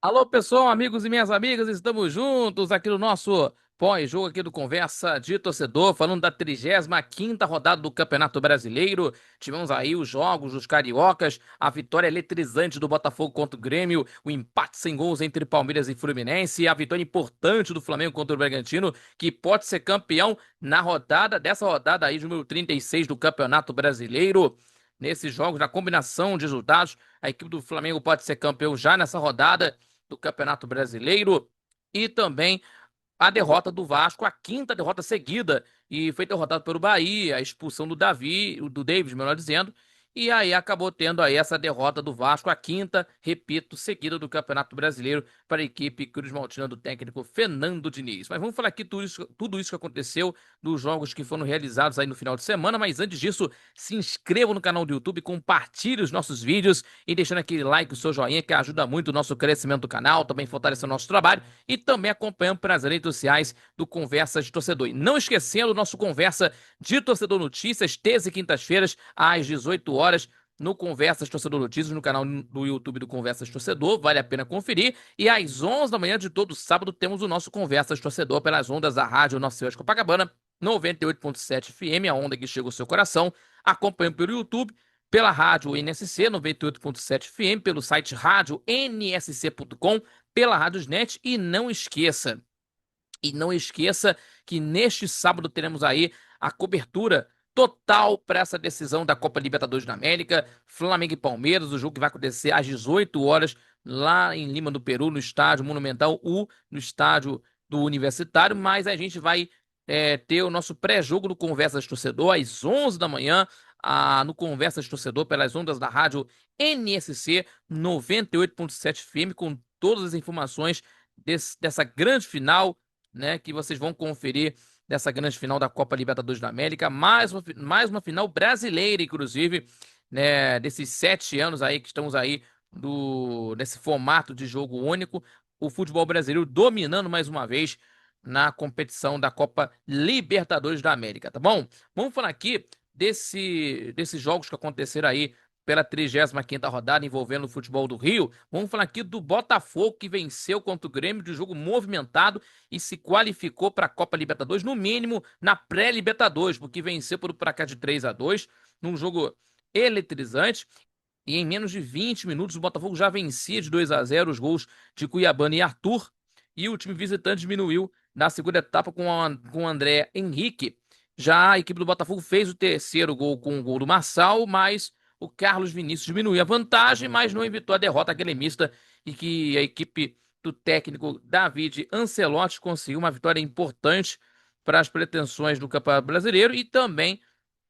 Alô, pessoal, amigos e minhas amigas, estamos juntos aqui no nosso pós-jogo aqui do Conversa de Torcedor, falando da 35ª rodada do Campeonato Brasileiro. Tivemos aí os jogos dos cariocas, a vitória eletrizante do Botafogo contra o Grêmio, o empate sem gols entre Palmeiras e Fluminense, a vitória importante do Flamengo contra o Bragantino, que pode ser campeão dessa rodada aí, número 36 do Campeonato Brasileiro. Nesses jogos, na combinação de resultados, a equipe do Flamengo pode ser campeão já nessa rodada do Campeonato Brasileiro e também a derrota do Vasco, a quinta derrota seguida, e foi derrotado pelo Bahia, a expulsão do David, melhor dizendo, e aí acabou tendo aí essa derrota do Vasco, a quinta, repito, seguida do Campeonato Brasileiro para a equipe Cruz Maltina do técnico Fernando Diniz. Mas vamos falar aqui tudo isso que aconteceu nos jogos que foram realizados aí no final de semana, mas antes disso, se inscreva no canal do YouTube, compartilhe os nossos vídeos e deixando aquele like, o seu joinha, que ajuda muito o nosso crescimento do canal, também fortalece o nosso trabalho e também acompanhando pelas redes sociais do Conversa de Torcedor. E não esquecendo o nosso Conversa de Torcedor Notícias, terça e quintas-feiras, às 18 horas, no Conversas Torcedor Notícias, no canal do YouTube do Conversas Torcedor, vale a pena conferir. E às 11 da manhã de todo sábado temos o nosso Conversas Torcedor pelas ondas da Rádio Nossa Senhora de Copacabana, 98.7 FM, a onda que chega ao seu coração. Acompanhe pelo YouTube, pela rádio NSC 98.7 FM, pelo site radionsc.com, pela Radiosnet e não esqueça que neste sábado teremos aí a cobertura total para essa decisão da Copa Libertadores da América, Flamengo e Palmeiras, o jogo que vai acontecer às 18 horas lá em Lima do Peru, no estádio Monumental U, no estádio do Universitário, mas a gente vai ter o nosso pré-jogo no Conversas Torcedor às 11 da manhã, no Conversas Torcedor pelas ondas da rádio NSC 98.7 FM, com todas as informações dessa grande final, né, que vocês vão conferir dessa grande final da Copa Libertadores da América, mais uma final brasileira, inclusive, né, desses 7 anos aí que estamos aí nesse formato de jogo único, o futebol brasileiro dominando mais uma vez na competição da Copa Libertadores da América, tá bom? Vamos falar aqui desses jogos que aconteceram aí pela 35ª rodada envolvendo o futebol do Rio. Vamos falar aqui do Botafogo, que venceu contra o Grêmio de jogo movimentado e se qualificou para a Copa Libertadores, no mínimo na pré-Libertadores, porque venceu por um placar de 3-2 num jogo eletrizante. E em menos de 20 minutos o Botafogo já vencia de 2-0 os gols de Cuiabano e Arthur. E o time visitante diminuiu na segunda etapa com o André Henrique. Já a equipe do Botafogo fez o terceiro gol com o gol do Marçal, mas o Carlos Vinícius diminuiu a vantagem, mas não evitou a derrota gremista e que a equipe do técnico David Ancelotti conseguiu uma vitória importante para as pretensões do Campeonato Brasileiro e também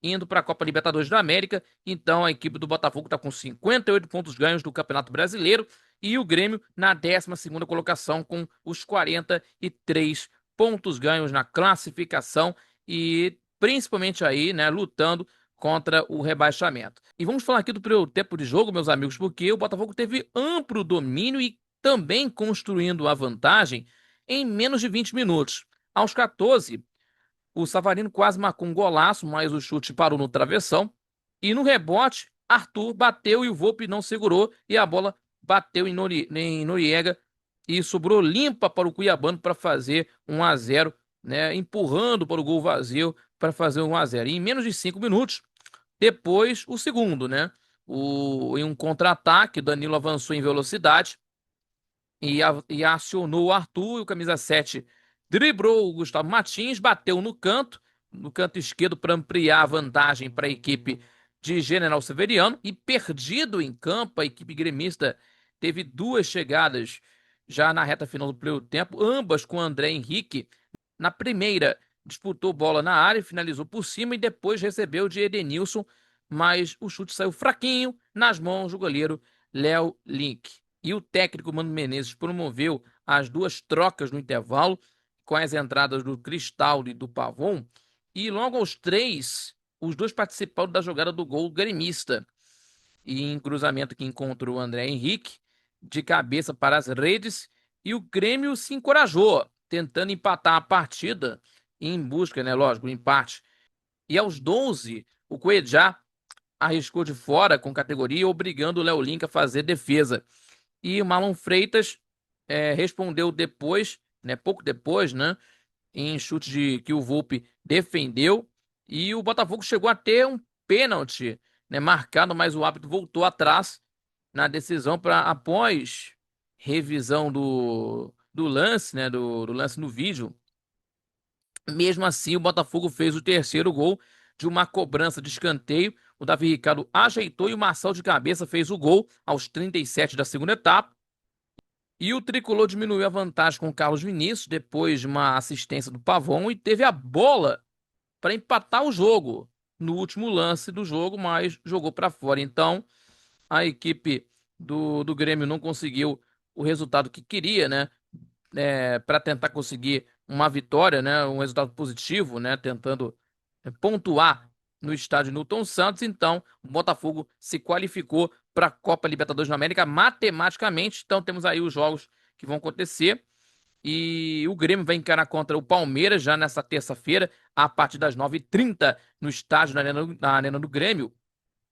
indo para a Copa Libertadores da América. Então a equipe do Botafogo está com 58 pontos ganhos do Campeonato Brasileiro e o Grêmio na 12ª colocação com os 43 pontos ganhos na classificação e principalmente aí, né, lutando contra o rebaixamento. E vamos falar aqui do primeiro tempo de jogo, meus amigos, porque o Botafogo teve amplo domínio e também construindo a vantagem em menos de 20 minutos. Aos 14, o Savarino quase marcou um golaço, mas o chute parou no travessão. E no rebote, Arthur bateu e o Volpi não segurou. E a bola bateu em Noriega e sobrou limpa para o Cuiabano para fazer 1-0, né? Empurrando para o gol vazio para fazer 1-0. E em menos de 5 minutos, depois o segundo, né? Em um contra-ataque, o Danilo avançou em velocidade e acionou o Arthur, e o camisa 7 driblou o Gustavo Martins, bateu no canto esquerdo para ampliar a vantagem para a equipe de General Severiano, e perdido em campo, a equipe gremista teve duas chegadas já na reta final do primeiro tempo, ambas com o André Henrique. Na primeira, disputou bola na área, finalizou por cima e depois recebeu de Edenilson, mas o chute saiu fraquinho nas mãos do goleiro Léo Link. E o técnico Mano Menezes promoveu as duas trocas no intervalo, com as entradas do Cristal e do Pavon. E logo aos 3, os dois participaram da jogada do gol gremista. E em cruzamento que encontrou o André Henrique, de cabeça para as redes. E o Grêmio se encorajou, tentando empatar a partida, em busca, né, lógico, o empate. E aos 12, o Cuejá arriscou de fora com categoria, obrigando o Léo Link a fazer defesa. E o Marlon Freitas respondeu depois, né, pouco depois, né, em chute que o Volpi defendeu. E o Botafogo chegou a ter um pênalti, né, marcado, mas o árbitro voltou atrás na decisão para após revisão do lance, né, do lance no vídeo. Mesmo assim, o Botafogo fez o terceiro gol de uma cobrança de escanteio. O Davi Ricardo ajeitou e o Marçal de cabeça fez o gol aos 37 da segunda etapa. E o tricolor diminuiu a vantagem com o Carlos Vinícius depois de uma assistência do Pavão e teve a bola para empatar o jogo no último lance do jogo, mas jogou para fora. Então, a equipe do Grêmio não conseguiu o resultado que queria, né? Para tentar conseguir uma vitória, né? Um resultado positivo, né? Tentando pontuar no estádio Newton Santos. Então, o Botafogo se qualificou para a Copa Libertadores da América matematicamente. Então, temos aí os jogos que vão acontecer. E o Grêmio vai encarar contra o Palmeiras já nessa terça-feira, a partir das 9h30, no estádio na Arena do Grêmio,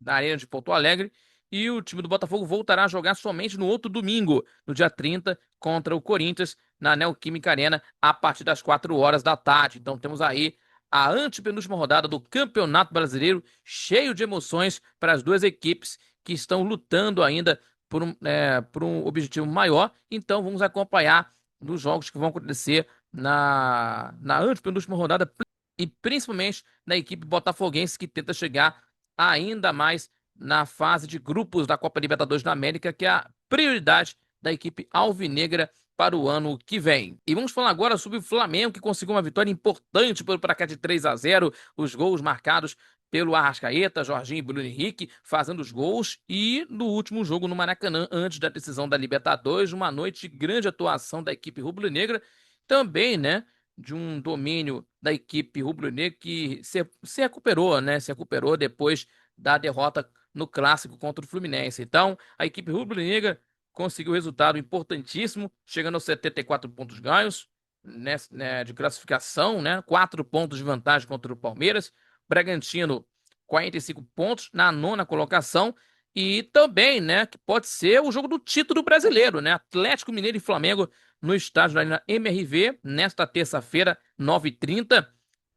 na Arena de Porto Alegre. E o time do Botafogo voltará a jogar somente no outro domingo, no dia 30, contra o Corinthians, na Neoquímica Arena, a partir das 4 horas da tarde. Então temos aí a antepenúltima rodada do Campeonato Brasileiro, cheio de emoções para as duas equipes que estão lutando ainda por um objetivo maior. Então vamos acompanhar nos jogos que vão acontecer na antepenúltima rodada e principalmente na equipe botafoguense que tenta chegar ainda mais na fase de grupos da Copa Libertadores da América, que é a prioridade da equipe alvinegra para o ano que vem. E vamos falar agora sobre o Flamengo, que conseguiu uma vitória importante pelo placar de 3-0, os gols marcados pelo Arrascaeta, Jorginho e Bruno Henrique fazendo os gols, e no último jogo no Maracanã, antes da decisão da Libertadores, uma noite de grande atuação da equipe rubro-negra, também, né, de um domínio da equipe rubro-negra que se recuperou, né, se recuperou depois da derrota no clássico contra o Fluminense. Então, a equipe rubro-negra conseguiu um resultado importantíssimo, chegando aos 74 pontos ganhos, né, de classificação, né, 4 pontos de vantagem contra o Palmeiras. Bragantino, 45 pontos na nona colocação. E também, né, que pode ser o jogo do título brasileiro, né? Atlético Mineiro e Flamengo no estádio da Arena MRV, nesta terça-feira, 9h30.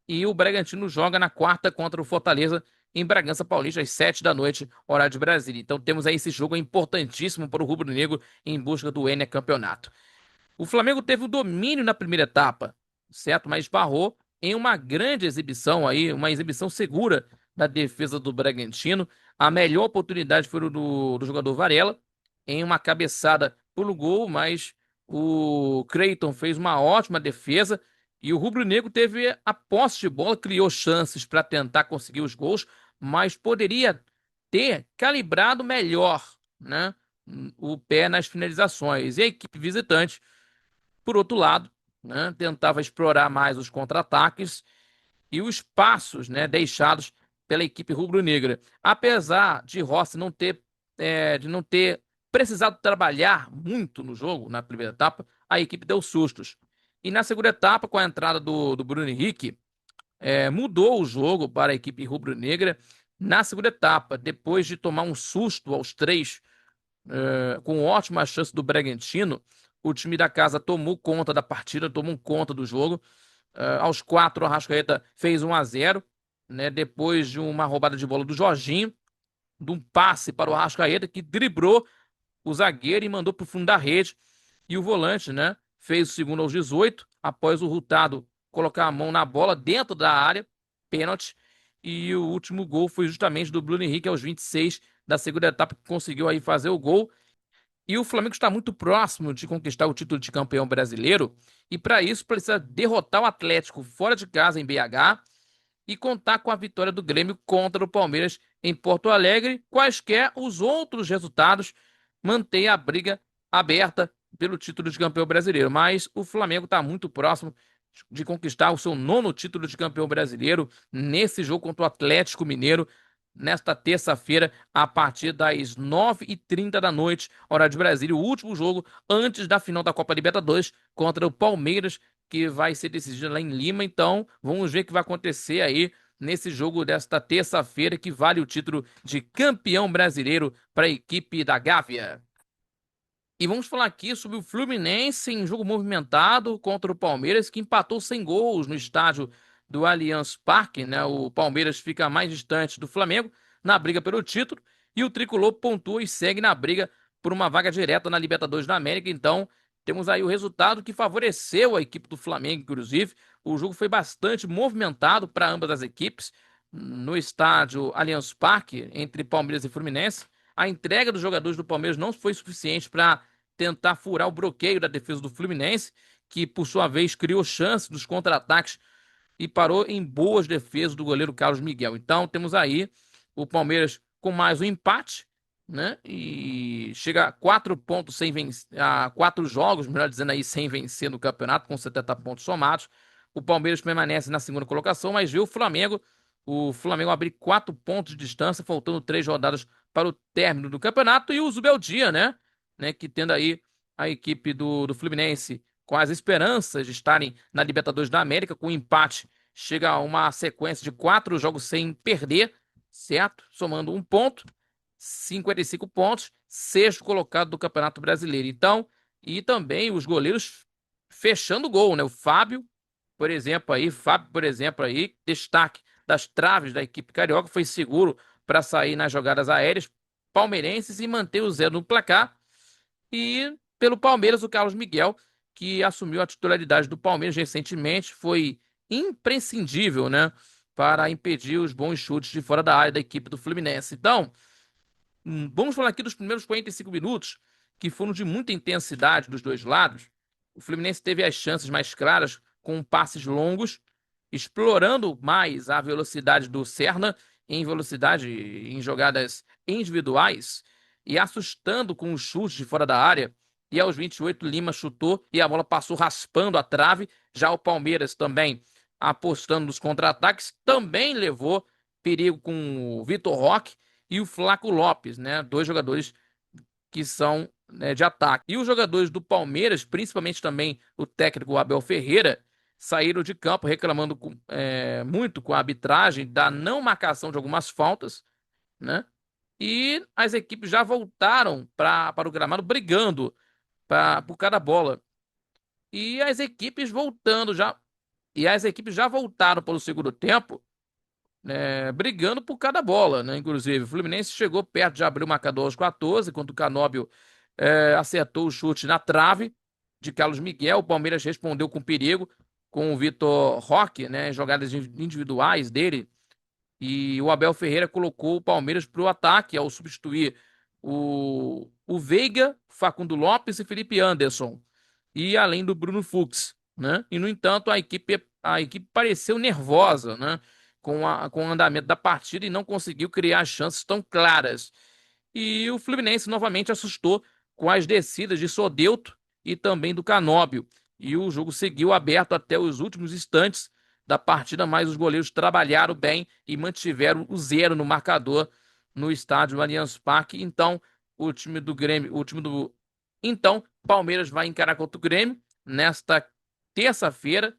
E o Bragantino joga na quarta contra o Fortaleza, em Bragança Paulista, às 7 da noite, horário de Brasília. Então temos aí esse jogo importantíssimo para o Rubro Negro em busca do N campeonato. O Flamengo teve o domínio na primeira etapa, certo? Mas esbarrou em uma grande exibição aí, uma exibição segura da defesa do Bragantino. A melhor oportunidade foi do jogador Varela, em uma cabeçada pelo gol, mas o Creighton fez uma ótima defesa e o rubro-negro teve a posse de bola, criou chances para tentar conseguir os gols, mas poderia ter calibrado melhor, né, o pé nas finalizações. E a equipe visitante, por outro lado, né, tentava explorar mais os contra-ataques e os passos, né, deixados pela equipe rubro-negra. Apesar de Rossi não ter precisado trabalhar muito no jogo, na primeira etapa, a equipe deu sustos. E na segunda etapa, com a entrada do Bruno Henrique, mudou o jogo para a equipe rubro-negra. Na segunda etapa, depois de tomar um susto aos 3, com ótima chance do Bragantino, o time da casa tomou conta da partida, tomou conta do jogo. Aos 4, o Arrascaeta fez 1-0, né, depois de uma roubada de bola do Jorginho, de um passe para o Arrascaeta, que driblou o zagueiro e mandou para o fundo da rede. E o volante, né, fez o segundo aos 18, após o Hurtado colocar a mão na bola dentro da área, pênalti. E o último gol foi justamente do Bruno Henrique aos 26 da segunda etapa, que conseguiu aí fazer o gol. E o Flamengo está muito próximo de conquistar o título de campeão brasileiro. E para isso precisa derrotar o Atlético fora de casa em BH e contar com a vitória do Grêmio contra o Palmeiras em Porto Alegre. Quaisquer os outros resultados, mantém a briga aberta pelo título de campeão brasileiro. Mas o Flamengo está muito próximo de conquistar o seu nono título de campeão brasileiro nesse jogo contra o Atlético Mineiro, nesta terça-feira, a partir das 9h30 da noite, hora de Brasília, o último jogo antes da final da Copa Libertadores contra o Palmeiras, que vai ser decidido lá em Lima. Então, vamos ver o que vai acontecer aí nesse jogo desta terça-feira, que vale o título de campeão brasileiro para a equipe da Gávea. E vamos falar aqui sobre o Fluminense em jogo movimentado contra o Palmeiras, que empatou sem gols no estádio do Allianz Parque, né? O Palmeiras fica mais distante do Flamengo na briga pelo título e o Tricolor pontua e segue na briga por uma vaga direta na Libertadores da América. Então, temos aí o resultado que favoreceu a equipe do Flamengo, inclusive. O jogo foi bastante movimentado para ambas as equipes no estádio Allianz Parque, entre Palmeiras e Fluminense. A entrega dos jogadores do Palmeiras não foi suficiente para tentar furar o bloqueio da defesa do Fluminense, que por sua vez criou chance dos contra-ataques e parou em boas defesas do goleiro Carlos Miguel. Então temos aí o Palmeiras com mais um empate, né? E chega a 4 pontos sem vencer, a 4 jogos, melhor dizendo aí, sem vencer no campeonato, com 70 pontos somados. O Palmeiras permanece na segunda colocação, mas viu o Flamengo abrir 4 pontos de distância, faltando 3 rodadas para o término do campeonato. E o Zubeldia, né, que tendo aí a equipe do Fluminense com as esperanças de estarem na Libertadores da América, com um empate, chega a uma sequência de 4 jogos sem perder, certo? Somando um ponto, 55 pontos, sexto colocado do Campeonato Brasileiro. Então, e também os goleiros fechando o gol, né? O Fábio, por exemplo, aí, destaque das traves da equipe carioca, foi seguro para sair nas jogadas aéreas palmeirenses e manter o zero no placar. E pelo Palmeiras, o Carlos Miguel, que assumiu a titularidade do Palmeiras recentemente, foi imprescindível, né, para impedir os bons chutes de fora da área da equipe do Fluminense. Então, vamos falar aqui dos primeiros 45 minutos, que foram de muita intensidade dos dois lados. O Fluminense teve as chances mais claras com passes longos, explorando mais a velocidade do Serna em velocidade em jogadas individuais e assustando com os chutes de fora da área. E aos 28, Lima chutou e a bola passou raspando a trave. Já o Palmeiras também apostando nos contra-ataques, também levou perigo com o Vitor Roque e o Flaco Lopes, né? Dois jogadores que são, né, de ataque. E os jogadores do Palmeiras, principalmente também o técnico Abel Ferreira, saíram de campo reclamando muito com a arbitragem da não marcação de algumas faltas, né? E as equipes já voltaram para o gramado brigando por cada bola. E as equipes voltando já. E as equipes já voltaram para o segundo tempo, né, brigando por cada bola, né? Inclusive, o Fluminense chegou perto de abrir o marcador aos 14, quando o Canóbio acertou o chute na trave de Carlos Miguel. O Palmeiras respondeu com perigo, com o Vitor Roque, né? Jogadas individuais dele. E o Abel Ferreira colocou o Palmeiras para o ataque ao substituir o Veiga, Facundo Lopes e Felipe Anderson. E além do Bruno Fux, né? E, no entanto, a equipe pareceu nervosa, né? Com o andamento da partida e não conseguiu criar chances tão claras. E o Fluminense novamente assustou com as descidas de Sodelto e também do Canóbio. E o jogo seguiu aberto até os últimos instantes da partida, mas os goleiros trabalharam bem e mantiveram o zero no marcador no estádio Allianz Parque. Então, o time do Grêmio, o time do. Então, Palmeiras vai encarar contra o Grêmio nesta terça-feira,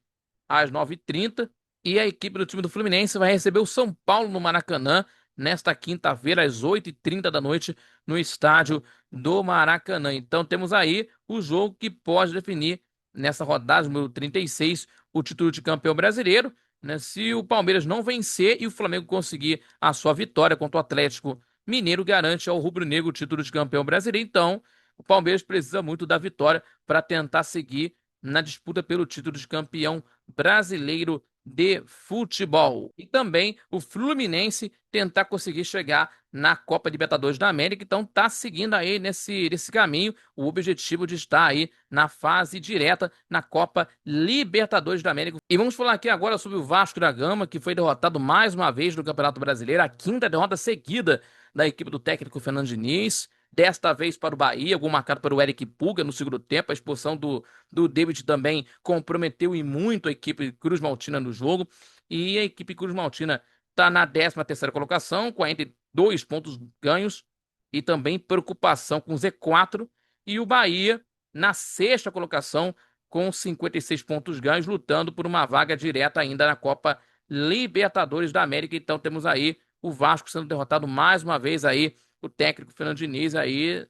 às 9h30. E a equipe do time do Fluminense vai receber o São Paulo no Maracanã nesta quinta-feira, às 8h30 da noite, no estádio do Maracanã. Então, temos aí o jogo que pode definir, nessa rodada número 36, o título de campeão brasileiro, né? Se o Palmeiras não vencer e o Flamengo conseguir a sua vitória contra o Atlético Mineiro, garante ao rubro-negro o título de campeão brasileiro. Então, o Palmeiras precisa muito da vitória para tentar seguir na disputa pelo título de campeão brasileiro de futebol. E também o Fluminense tentar conseguir chegar na Copa Libertadores da América. Então tá seguindo aí nesse caminho o objetivo de estar aí na fase direta na Copa Libertadores da América. E vamos falar aqui agora sobre o Vasco da Gama, que foi derrotado mais uma vez no Campeonato Brasileiro, a quinta derrota seguida da equipe do técnico Fernando Diniz. Desta vez para o Bahia, gol marcado pelo Eric Puga no segundo tempo. A expulsão do David também comprometeu e muito a equipe Cruz Maltina no jogo. E a equipe Cruz Maltina está na 13ª colocação, com 42 pontos ganhos e também preocupação com o Z4. E o Bahia na sexta colocação, com 56 pontos ganhos, lutando por uma vaga direta ainda na Copa Libertadores da América. Então temos aí o Vasco sendo derrotado mais uma vez aí, o técnico Fernando Diniz aí,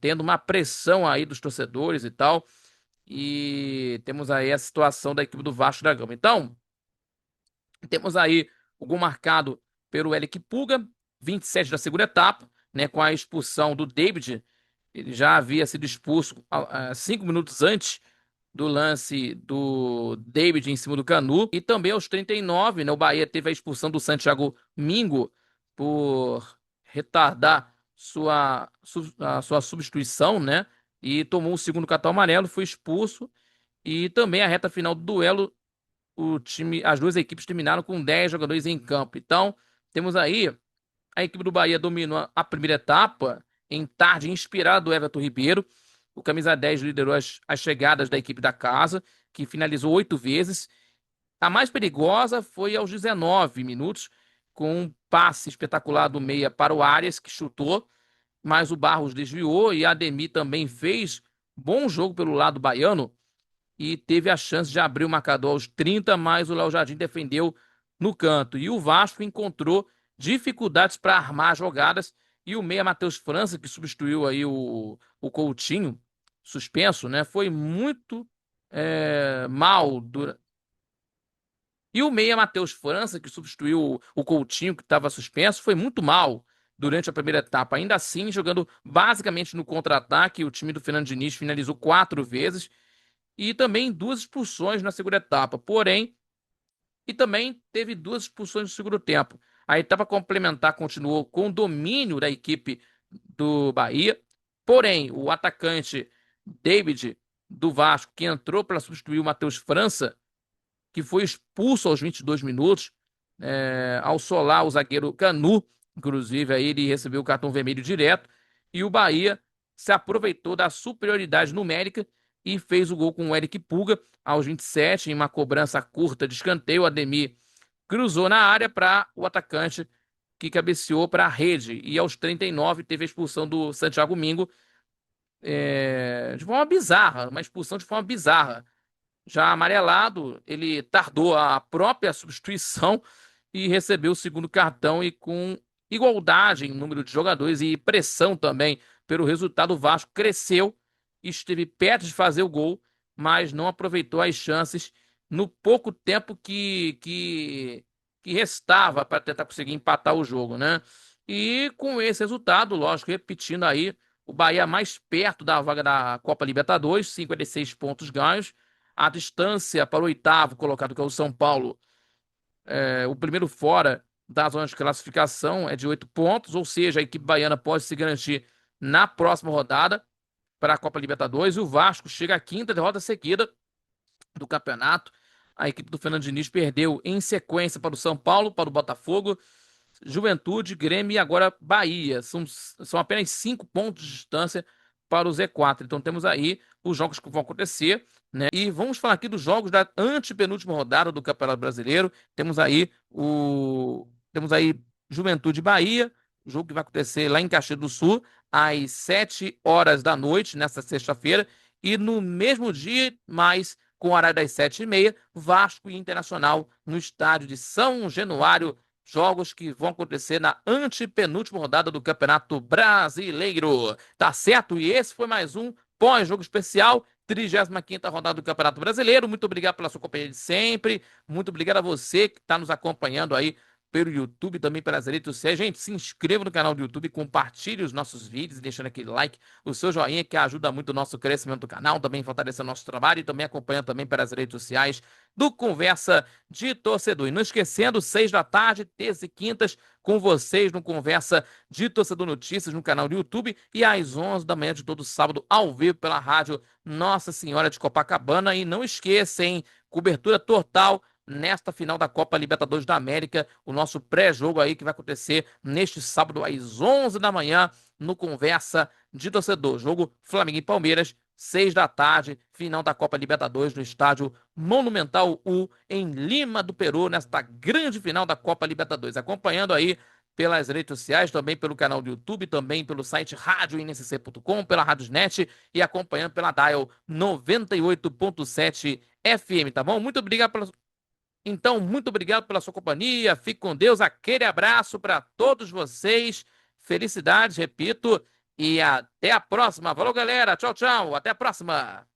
tendo uma pressão aí dos torcedores e tal. E temos aí a situação da equipe do Vasco da Gama. Então, temos aí o gol marcado pelo Eric Puga, 27 da segunda etapa, né, com a expulsão do David. Ele já havia sido expulso 5 minutos antes do lance do David em cima do Canu. E também aos 39, né, o Bahia teve a expulsão do Santiago Mingo por retardar a sua substituição, né? E tomou o segundo cartão amarelo, foi expulso. E também a reta final do duelo, as duas equipes terminaram com 10 jogadores em campo. Então, temos aí a equipe do Bahia dominou a primeira etapa em tarde inspirada do Everton Ribeiro. O camisa 10 liderou as chegadas da equipe da casa, que finalizou 8 vezes. A mais perigosa foi aos 19 minutos, com um passe espetacular do meia para o Arias, que chutou, mas o Barros desviou e a Ademir também fez bom jogo pelo lado baiano e teve a chance de abrir o marcador aos 30, mas o Léo Jardim defendeu no canto. E o Vasco encontrou dificuldades para armar jogadas. E o meia Matheus França, que substituiu aí o Coutinho, suspenso, né? Foi muito mal. E o meia Matheus França, que substituiu o Coutinho, que estava suspenso, foi muito mal durante a primeira etapa. Ainda assim, jogando basicamente no contra-ataque, o time do Fernando Diniz finalizou 4 vezes e também 2 expulsões na segunda etapa. Porém, e também teve 2 expulsões no segundo tempo. A etapa complementar continuou com o domínio da equipe do Bahia. Porém, o atacante David do Vasco, que entrou para substituir o Matheus França, que foi expulso aos 22 minutos, ao solar o zagueiro Canu, inclusive aí ele recebeu o cartão vermelho direto, e o Bahia se aproveitou da superioridade numérica e fez o gol com o Eric Puga aos 27, em uma cobrança curta de escanteio. O Ademir cruzou na área para o atacante, que cabeceou para a rede, e aos 39 teve a expulsão do Santiago Mingo, de forma bizarra, uma expulsão de forma bizarra. Já amarelado, ele tardou a própria substituição e recebeu o segundo cartão, e com igualdade em número de jogadores e pressão também pelo resultado, o Vasco cresceu, esteve perto de fazer o gol, mas não aproveitou as chances no pouco tempo que restava para tentar conseguir empatar o jogo, né? E com esse resultado, lógico, repetindo aí, o Bahia mais perto da vaga da Copa Libertadores, 56 pontos ganhos. A distância para o oitavo colocado, que é o São Paulo, o primeiro fora da zona de classificação, é de 8 pontos, ou seja, a equipe baiana pode se garantir na próxima rodada para a Copa Libertadores. E o Vasco chega à quinta derrota seguida do campeonato. A equipe do Fernando Diniz perdeu em sequência para o São Paulo, para o Botafogo, Juventude, Grêmio e agora Bahia. São apenas 5 pontos de distância para o Z4. Então temos aí os jogos que vão acontecer, né? E vamos falar aqui dos jogos da antepenúltima rodada do Campeonato Brasileiro. Temos aí Juventude e Bahia, jogo que vai acontecer lá em Caxias do Sul, às 7 horas da noite, nesta sexta-feira. E no mesmo dia, mas com o horário das 7h30, Vasco e Internacional no estádio de São Januário. Jogos que vão acontecer na antepenúltima rodada do Campeonato Brasileiro. Tá certo? E esse foi mais um pós-jogo especial, 35ª rodada do Campeonato Brasileiro. Muito obrigado pela sua companhia de sempre. Muito obrigado a você que está nos acompanhando aí pelo YouTube, também pelas redes sociais. Gente, se inscreva no canal do YouTube, compartilhe os nossos vídeos, deixando aquele like, o seu joinha, que ajuda muito o nosso crescimento do canal, também fortalecendo o nosso trabalho, e também acompanhando também pelas redes sociais do Conversa de Torcedor. E não esquecendo, 6 da tarde, terças e quintas, com vocês no Conversa de Torcedor Notícias, no canal do YouTube, e às 11 da manhã de todo sábado, ao vivo pela rádio Nossa Senhora de Copacabana. E não esqueça, hein, cobertura total nesta final da Copa Libertadores da América, o nosso pré-jogo aí que vai acontecer neste sábado às 11 da manhã no Conversa de Torcedor. Jogo Flamengo e Palmeiras, 6 da tarde, final da Copa Libertadores no estádio Monumental U, em Lima do Peru, nesta grande final da Copa Libertadores. Acompanhando aí pelas redes sociais, também pelo canal do YouTube, também pelo site radioincc.com, pela Radiosnet e acompanhando pela Dial 98.7 FM, tá bom? Muito obrigado pela Então, muito obrigado pela sua companhia. Fique com Deus. Aquele abraço para todos vocês. Felicidades, repito. E até a próxima. Falou, galera. Tchau, tchau. Até a próxima.